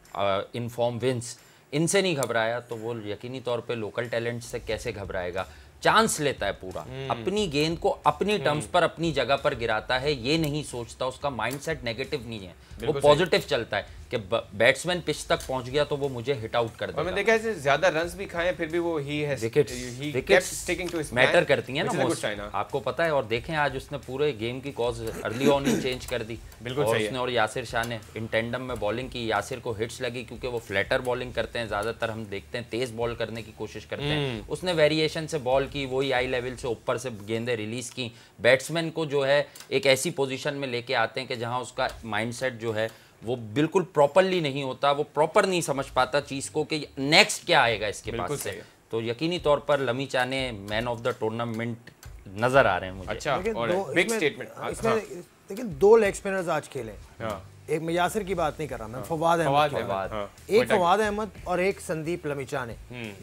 इनफॉर्म विंस इनसे नहीं घबराया तो वो यकीनी तौर पे लोकल टैलेंट से कैसे घबराएगा. चांस लेता है पूरा, अपनी गेंद को अपनी टर्म्स पर अपनी जगह पर गिराता है, ये नहीं सोचता, उसका माइंडसेट नेगेटिव नहीं है, वो पॉजिटिव चलता है कि बैट्समैन पिच तक पहुंच गया तो वो मुझे हिट आउट कर देगा. मैंने देखा है ज्यादा रन्स भी खाए फिर भी वो विकेट्स मैटर करती हैं ना मोस्ट, आपको पता है. और देखें आज उसने पूरे गेम की cause early on he change कर दी. बिल्कुल और उसने और यासिर शाह ने इन टेंडम में बॉलिंग की. यासिर को हिट्स लगी क्योंकि वो फ्लैटर बॉलिंग करते हैं ज्यादातर, हम देखते हैं तेज बॉल करने की कोशिश करते हैं. उसने वेरिएशन से बॉल की, वही आई लेवल से ऊपर से गेंदें रिलीज की. बैट्समैन को जो है एक ऐसी पोजीशन में लेके आते हैं कि जहां उसका माइंडसेट जो है वो बिल्कुल प्रॉपरली नहीं होता, वो प्रॉपर नहीं समझ पाता चीज को कि नेक्स्ट क्या आएगा इसके पास से. तो यकीनी तौर पर लमीचाने मैन ऑफ द टूर्नामेंट नजर आ रहे हैं मुझे। अच्छा, बिग स्टेटमेंट। लेकिन 2 लेग स्पिनर्स आज खेले, एक मैं यासिर की बात नहीं कर रहा, मैं फवाद अहमद, एक फवाद अहमद और एक संदीप लमीचाने,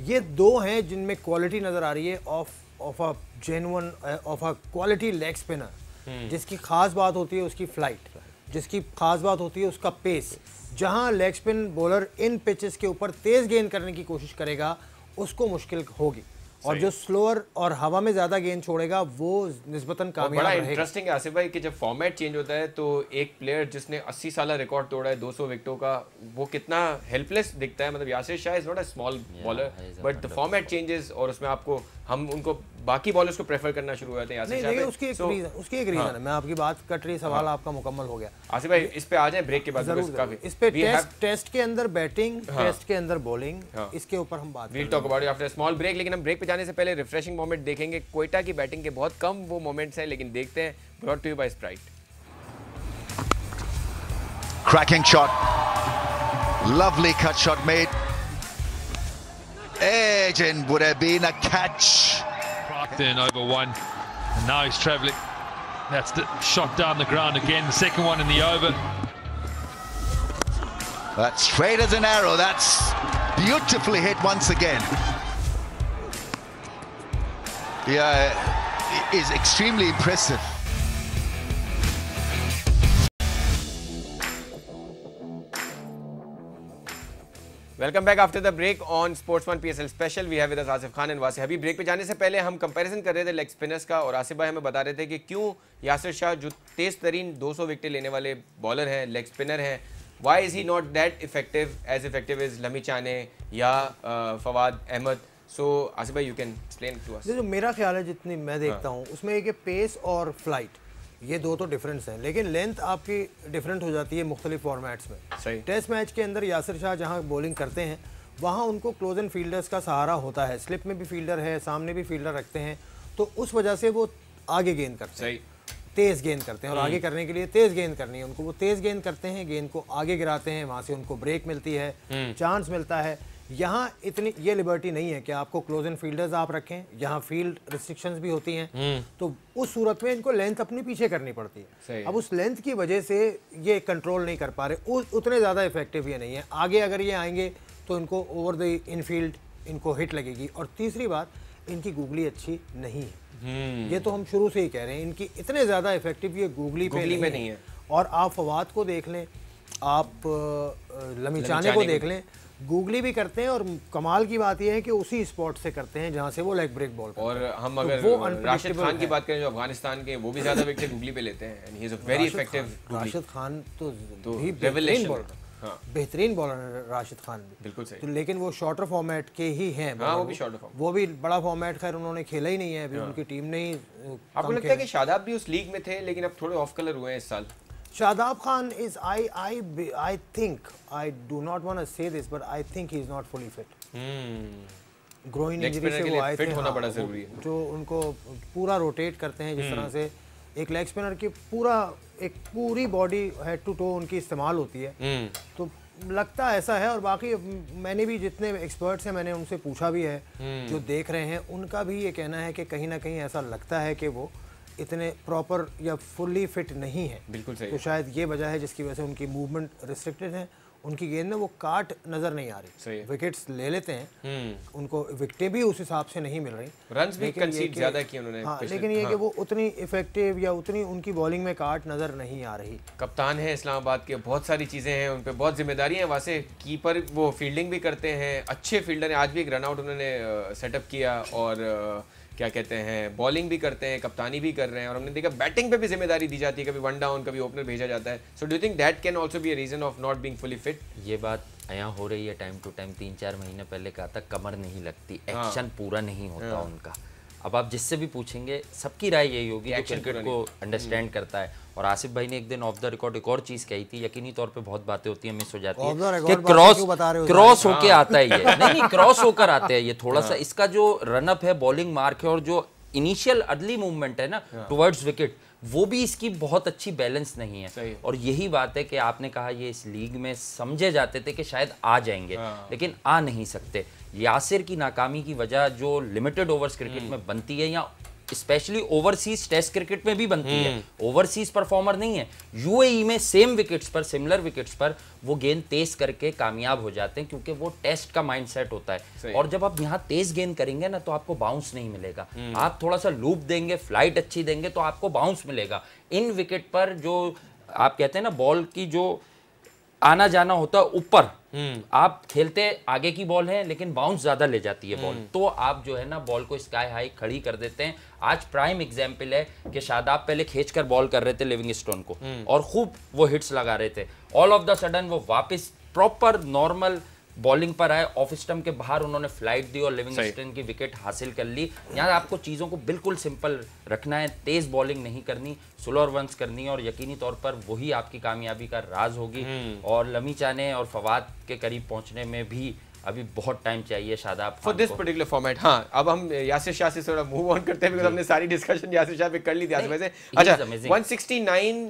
ये 2 हैं जिनमें क्वालिटी नजर आ रही है of a genuine of a quality leg spinner, जिसकी खास बात होती है उसकी फ्लाइट, जिसकी खास बात होती है उसका पेस। जहां लेग स्पिन बॉलर इन पिचेस के ऊपर तेज गेंद करने की कोशिश करेगा उसको मुश्किल होगी, और जो स्लोअर और हवा में ज्यादा गेंद छोड़ेगा वो निस्बतन कामयाब रहेगा। बड़ा इंटरेस्टिंग है आसिफ भाई कि जब फॉर्मेट चेंज होता है तो एक प्लेयर जिसने 80 साल रिकॉर्ड तोड़ा है 200 विकेटों का, वो कितना हेल्पलेस दिखता है। मतलब Yasir Shah is not a small bowler, but the format changes और उसमें आपको हम उनको बाकी बॉलर्स को प्रेफर करना शुरू हो जाते हैं। यासिर शाह उसकी एक रीजन है, मैं आपकी बात कट रही, सवाल आपका मुकम्मल हो गया। आसिफ भाई इस पे आ जाए ब्रेक के बाद, इस पे टेस्ट के अंदर बैटिंग, टेस्ट के अंदर बॉलिंग, इसके ऊपर हम बात we'll talk about after small break. लेकिन हम ब्रेक पे जाने से पहले रिफ्रेशिंग मोमेंट देखेंगे। क्वेटा की बैटिंग के बहुत कम वो मोमेंट्स हैं, लेकिन देखते हैं। Brought to you by Sprite. Cracking shot, lovely cut shot made. Edge, and would have been a catch. Then over one, and now he's travelling. That's the shot down the ground again. The second one in the over. That's straight as an arrow. That's beautifully hit once again. Yeah, it is extremely impressive. Welcome back after the break on sports one PSL special. We have with us Asif Khan and Wasif Habib. Break पे जाने से पहले हम कंपैरिजन कर रहे थे लेग स्पिनर्स का, और आसिफ भाई हमें बता रहे थे कि क्यों यासिर शाह जो तेज तरीन 200 विकेट लेने वाले बॉलर हैं, लेग स्पिनर हैं, why is he not that effective as Lamichhane या फवाद अहमद। सो आसिफ भाई you can explain to us. जो मेरा ख्याल है, जितनी मैं देखता हूँ उसमें एक पेस और फ्लाइट, ये 2 तो डिफरेंस हैं, लेकिन लेंथ आपकी डिफरेंट हो जाती है मुख्तलिफ फॉर्मेट्स में। सही। टेस्ट मैच के अंदर यासिर शाह जहाँ बॉलिंग करते हैं वहाँ उनको क्लोज एंड फील्डर्स का सहारा होता है, स्लिप में भी फील्डर है, सामने भी फील्डर रखते हैं, तो उस वजह से वो आगे गेंद करते हैं, तेज़ गेंद करते हैं, और आगे करने के लिए तेज़ गेंद करनी है उनको, वो तेज़ गेंद करते हैं, गेंद को आगे गिराते हैं, वहाँ से उनको ब्रेक मिलती है, चांस मिलता है। यहाँ इतनी ये लिबर्टी नहीं है कि आपको क्लोज एंड फील्डर्स आप रखें, यहाँ फील्ड रिस्ट्रिक्शंस भी होती हैं, तो उस सूरत में इनको लेंथ अपनी पीछे करनी पड़ती है। अब उस लेंथ की वजह से ये कंट्रोल नहीं कर पा रहे, उतने ज़्यादा इफेक्टिव ये नहीं है। आगे अगर ये आएंगे तो इनको ओवर द इनफील्ड इनको हिट लगेगी। और तीसरी बात, इनकी गूगली अच्छी नहीं है, ये तो हम शुरू से ही कह रहे हैं, इनकी इतने ज़्यादा इफेक्टिव ये गूगली पे नहीं है। और आप फवाद को देख लें, आप लमीचाने को देख लें, गूगली भी करते हैं, और कमाल की बात यह है कि उसी स्पॉट से करते हैं जहां से वो लेग ब्रेक बॉल करते हैं। और हम अगर राशिद खान की बात करें जो अफगानिस्तान के, वो भी ज्यादा विकेट गूगली पे लेते हैं, and he is a very effective. Rashid Khan तो बेहतरीन बॉलर, बेहतरीन बॉलर है राशिद खान भी, बिल्कुल सही। तो लेकिन वो शॉर्टर फॉर्मेट के ही हैं। वो भी शॉर्टर फॉर्मेट, वो भी बड़ा फॉर्मेट खैर उन्होंने खेला ही नहीं है अभी, उनकी टीम ने ही। आपको लगता है कि शादाब भी उस लीग में थे लेकिन अब थोड़े ऑफ कलर हुए हैं इस साल? Shadab Khan is I think, I do not want to say this, but I think he is not fully fit. Groin injury से वो आए थे, फिट होना बड़ा जरूरी है। जो उनको पूरा रोटेट करते हैं, जिस तरह से एक लेग स्पिनर की एक पूरी बॉडी हेड टू टो उनकी इस्तेमाल होती है, तो लगता ऐसा है। और बाकी मैंने भी जितने एक्सपर्ट्स हैं मैंने उनसे पूछा भी है, जो देख रहे हैं, उनका भी ये कहना है कि कहीं ना कहीं ऐसा लगता है कि वो इतने प्रॉपर या फुल्ली फिट नहीं है। बिल्कुल सही। तो शायद ये वजह है जिसकी वजह से उनकी मूवमेंट रिस्ट्रिक्टेड है, उनकी गेंद में वो काट नजर नहीं आ रही। विकेट्स ले लेते हैं, उनको विकेटें भी उस हिसाब से नहीं मिल रही, रन्स भी कंसीड ज्यादा किए उन्होंने। हाँ, लेकिन ये कि वो उतनी इफेक्टिव या उतनी उनकी बॉलिंग में काट नजर नहीं आ रही। कप्तान है इस्लामाबाद के, बहुत सारी चीज़ें हैं, उन पर बहुत जिम्मेदारी है। वैसे कीपर वो फील्डिंग भी करते हैं, अच्छे फील्डर हैं। आज भी एक रनआउट उन्होंने सेटअप किया, और क्या कहते हैं, बॉलिंग भी करते हैं, कप्तानी भी कर रहे हैं, और हमने देखा बैटिंग पे भी जिम्मेदारी दी जाती है, कभी वन डाउन कभी ओपनर भेजा जाता है। So do you think that can also be a reason of not being fully fit? ये बात यहाँ हो रही है टाइम टू टाइम। 3-4 महीने पहले कहा था कमर नहीं लगती, एक्शन पूरा नहीं होता उनका। अब आप जिससे भी पूछेंगे सबकी राय यही होगी जो क्रिकेट को अंडरस्टैंड करता है। और आसिफ भाई ने एक दिन ऑफ द रिकॉर्ड एक और चीज कही थी, यकीनी तौर पे बहुत बातें होती हैं, मिस हो जाती है कि क्रॉस होके आता है ये। नहीं, क्रॉस होकर आते हैं ये। थोड़ा सा इसका जो रनअप है, बॉलिंग मार्क है, और जो इनिशियल अर्ली मूवमेंट है ना टुवर्ड्स विकेट, वो भी इसकी बहुत अच्छी बैलेंस नहीं है। और यही बात है कि आपने कहा ये इस लीग में समझे जाते थे कि शायद आ जाएंगे, लेकिन आ नहीं सकते। यासिर की नाकामी की वजह जो लिमिटेड ओवर्स क्रिकेट में बनती है या स्पेशली ओवरसीज टेस्ट क्रिकेट में भी बनती है, ओवरसीज परफॉर्मर नहीं है, यूएई में सेम विकेट्स पर, सिमिलर विकेट्स पर वो गेंद तेज करके कामयाब हो जाते हैं, क्योंकि वो टेस्ट का माइंडसेट होता है। और जब आप यहाँ तेज गेंद करेंगे ना तो आपको बाउंस नहीं मिलेगा। आप थोड़ा सा लूप देंगे, फ्लाइट अच्छी देंगे तो आपको बाउंस मिलेगा। इन विकेट पर जो आप कहते हैं ना बॉल की जो आना जाना होता है ऊपर, आप खेलते आगे की बॉल है लेकिन बाउंस ज्यादा ले जाती है बॉल, तो आप जो है ना बॉल को स्काई हाई खड़ी कर देते हैं। आज प्राइम एग्जाम्पल है कि शादाब पहले खींचकर बॉल कर रहे थे लिविंगस्टोन को और खूब वो हिट्स लगा रहे थे, ऑल ऑफ द सडन वो वापस प्रॉपर नॉर्मल बॉलिंग पर आए, ऑफ स्टंप के बाहर उन्होंने फ्लाइट दी और लिविंगस्टन की विकेट हासिल कर ली। यहाँ आपको चीज़ों को बिल्कुल सिंपल रखना है, तेज बॉलिंग नहीं करनी, स्लो रन्स करनी है, और यकीनी तौर पर वही आपकी कामयाबी का राज होगी। और लमी चाने और फवाद के करीब पहुंचने में भी अभी बहुत टाइम चाहिए Shadab for this particular format. हाँ, अब हम यासिर शाह से थोड़ा मूव ऑन करते हैं, बिकॉज़ हमने सारी डिस्कशन यासिर शाह पे कर ली थी आज वैसे। अच्छा, 169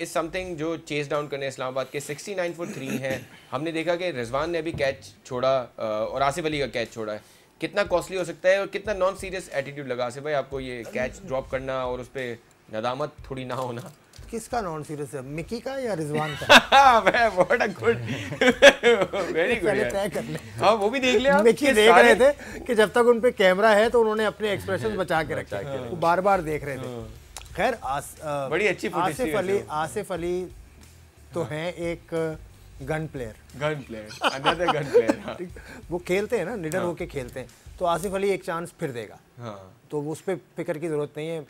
इज समथिंग जो चेस डाउन करने इस्लामाबाद के 69 फॉर 3 है। हमने देखा कि रिजवान ने अभी कैच छोड़ा और आसिफ अली का कैच छोड़ा है। कितना कॉस्टली हो सकता है और कितना नॉन सीरियस एटीट्यूड लगा आसिफ भाई आपको ये कैच ड्रॉप करना और उस पर नदामत थोड़ी ना होना? किसका नॉन सीरियस है, मिकी का या रिजवान का? What a good, very good. तय कर ले। हाँ, वो भी देख लिया। मिकी देख रहे थे कि जब तक उन पे कैमरा है तो उन्होंने अपने एक्सप्रेशन बचा के रखे, वो बार बार देख रहे थे। खैर, बड़ी अच्छी आसिफ अली तो हैं एक gun player, another gun player. वो खेलते हैं ना, निडर होके खेलते हैं, तो आसिफ अली एक चांस फिर देगा। तो उस पर फिक्र की जरूरत नहीं है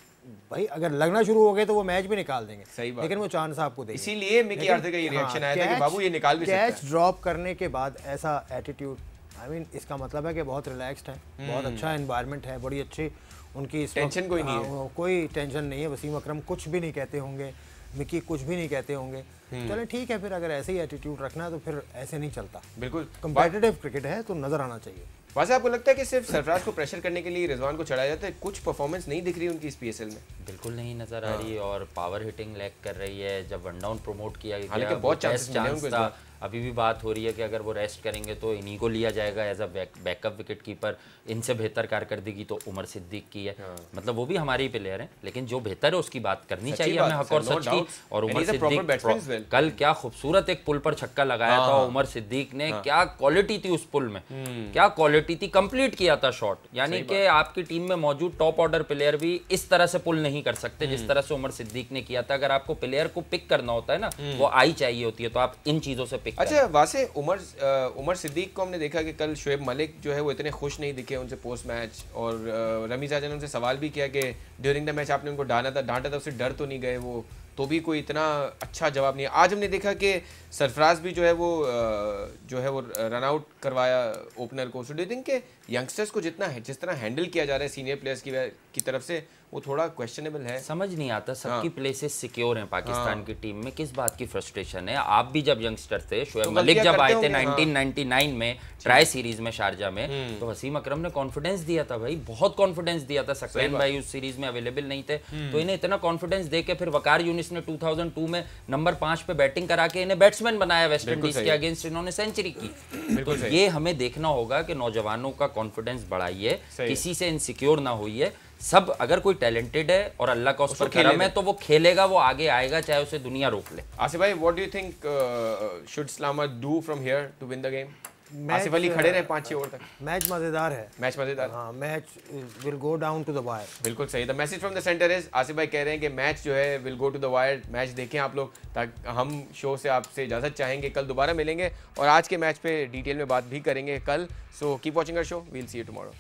भाई, अगर लगना शुरू हो गए तो वो मैच भी निकाल देंगे। सही बात, लेकिन वो चांस आपको देंगे। इसीलिए मिकी आर्थर का ये रिएक्शन आया था कि बाबू ये निकाल भी सकता है। कैच ड्रॉप करने के बाद ऐसा एटीट्यूड, आई मीन इसका मतलब है कि बहुत रिलैक्स्ड है, बहुत अच्छा एनवायरनमेंट है, बड़ी अच्छी उनकी टेंशन कोई नहीं है, कोई टेंशन नहीं है। वसीम अकरम कुछ भी नहीं कहते होंगे, मिकी कुछ भी नहीं कहते होंगे। चले ठीक है, फिर अगर ऐसे ही एटीट्यूड रखना है तो फिर ऐसे नहीं चलता। बिल्कुल कम्पिटिटिव क्रिकेट है तो नजर आना चाहिए। वैसे आपको लगता है कि सिर्फ सरफराज को प्रेशर करने के लिए रिजवान को चढ़ाया जाता है? कुछ परफॉर्मेंस नहीं दिख रही उनकी इस पीएसएल में, बिल्कुल नहीं नजर आ रही, और पावर हिटिंग लैग कर रही है। जब वन डाउन प्रमोट किया गया, हालांकि बहुत चांस था, अभी भी बात हो रही है कि अगर वो रेस्ट करेंगे तो इन्हीं को लिया जाएगा as a backup wicketkeeper. इनसे बेहतर कारकर्दगी तो उमर सिद्दीक की है, मतलब वो भी हमारे ही प्लेयर हैं, लेकिन जो बेहतर है उसकी बात करनी चाहिए हमें, हक और सच की। और उमर सिद्दीक कल क्या खूबसूरत एक पुल पर छक्का लगाया था उमर सिद्दीक ने, क्या क्वालिटी थी उस पुल में, क्या क्वालिटी थी, कंप्लीट किया था शॉट। यानी कि आपकी टीम में मौजूद टॉप ऑर्डर प्लेयर भी इस तरह से पुल नहीं कर सकते जिस तरह से उमर सिद्दीक ने किया था। अगर आपको प्लेयर को पिक करना होता है ना, वो आई चाहिए होती है, तो आप इन चीजों से। अच्छा, वैसे उमर सिद्दीक को हमने देखा कि कल शोएब मलिक जो है वो इतने खुश नहीं दिखे उनसे पोस्ट मैच, और रमीज आजा ने उनसे सवाल भी किया कि ड्यूरिंग द मैच आपने उनको डांटा था, उससे डर तो नहीं गए वो? तो भी कोई इतना अच्छा जवाब नहीं है। आज हमने देखा कि सरफराज भी जो है वो रन आउट करवाया ओपनर को। सो डू यू थिंक कि यंगस्टर्स को जिस तरह हैंडल किया जा रहा है सीनियर प्लेयर्स की तरफ से, वो थोड़ा क्वेश्चनेबल है? समझ नहीं आता, सबकी प्लेसेस सिक्योर हैं पाकिस्तान की टीम में, किस बात की फ्रस्ट्रेशन है? आप भी जब यंगस्टर थे, शोएब मलिक जब आए थे 1999 में ट्राई सीरीज में शारजा में, तो वसीम अकरम ने कॉन्फिडेंस दिया था भाई, बहुत कॉन्फिडेंस दिया था। सकलैन भाई उस सीरीज में अवेलेबल नहीं थे, तो इन्हें इतना कॉन्फिडेंस दे के फिर वकार यूनिस ने 2002 में नंबर 5 पे बैटिंग करा के इन्हें बैट्समैन बनाया वेस्ट इंडीज के अगेंस्ट, इन्होंने सेंचुरी की। तो ये हमें देखना होगा कि नौजवानों का कॉन्फिडेंस बढ़ाइए, किसी से इनसिक्योर ना होइए। सब अगर कोई टैलेंटेड है और अल्लाह का उस पर करम है तो वो खेलेगा, वो आगे आएगा, चाहे उसे दुनिया रोक ले। आसिफ भाई, what do you think should Islamabad do from here to win the game? Asif Ali खड़े रहे 5-6 ओवर तक। मैच मजेदार है, मैच मजेदार। हाँ, match will go down to the wire. बिल्कुल सही। The message from the centre is, Asif भाई कह रहे हैं कि मैच जो है will go to the wire. Match देखें आप लोग, ताकि हम शो से आपसे इजाजत चाहेंगे, कल दोबारा मिलेंगे और आज के मैच पे डिटेल में बात भी करेंगे कल। So keep watching our show, we'll see you tomorrow.